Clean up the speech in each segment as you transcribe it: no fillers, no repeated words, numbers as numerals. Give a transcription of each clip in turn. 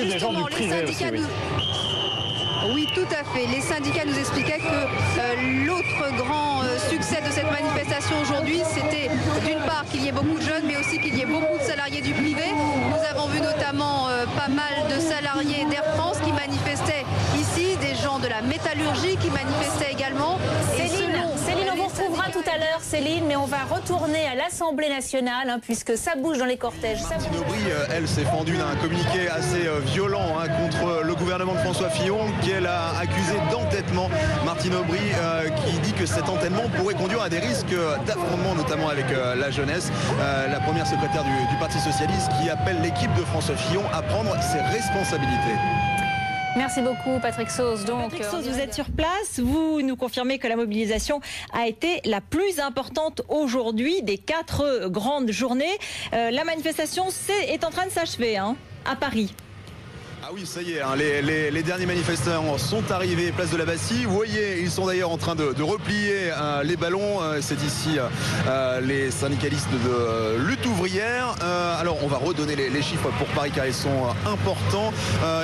Justement, les syndicats Oui, tout à fait. Les syndicats nous expliquaient que l'autre grand succès de cette manifestation aujourd'hui, c'était d'une part qu'il y ait beaucoup de jeunes, mais aussi qu'il y ait beaucoup de salariés du privé. Nous avons vu notamment pas mal de salariés d'Air France qui manifestaient ici, des gens de la métallurgie qui manifestaient également. Céline, on vous retrouvera tout à l'heure, Céline, mais on va retourner à l'Assemblée nationale, puisque ça bouge dans les cortèges. Martine Aubry, elle, s'est fendue d'un communiqué assez violent contre le gouvernement de François Fillon, qu'elle a accusé d'entêtement. Martine Aubry qui dit que cet entêtement pourrait conduire à des risques d'affrontement, notamment avec la jeunesse. La première secrétaire du Parti Socialiste qui appelle l'équipe de François Fillon à prendre ses responsabilités. Merci beaucoup, Patrick Sauce. Patrick Sauce, vous êtes sur place. Vous nous confirmez que la mobilisation a été la plus importante aujourd'hui des 4 grandes journées. La manifestation est en train de s'achever à Paris. Ah oui, ça y est, les derniers manifestants sont arrivés place de la Bastille. Vous voyez, ils sont d'ailleurs en train de replier les ballons. C'est ici les syndicalistes de lutte ouvrière. Alors, on va redonner les chiffres pour Paris car ils sont importants.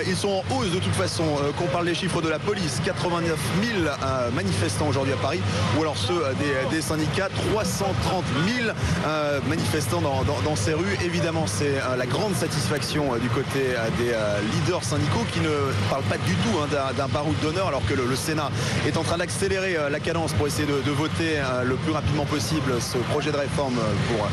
Ils sont en hausse de toute façon. Qu'on parle des chiffres de la police, 89 000 manifestants aujourd'hui à Paris. Ou alors ceux des syndicats, 330 000 manifestants dans ces rues. Évidemment, c'est la grande satisfaction du côté des leaders syndicaux qui ne parlent pas du tout d'un baroud d'honneur, alors que le Sénat est en train d'accélérer la cadence pour essayer de voter le plus rapidement possible ce projet de réforme pour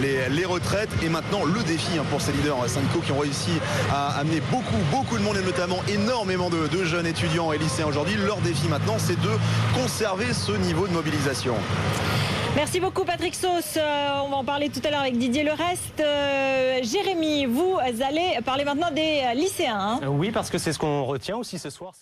les retraites. Et maintenant le défi pour ces leaders syndicaux qui ont réussi à amener beaucoup de monde, et notamment énormément de jeunes étudiants et lycéens aujourd'hui. Leur défi maintenant, c'est de conserver ce niveau de mobilisation. Merci beaucoup, Patrick Sauce. On va en parler tout à l'heure avec Didier Le Rest. Jérémy, vous allez parler maintenant des lycéens. Oui, parce que c'est ce qu'on retient aussi ce soir.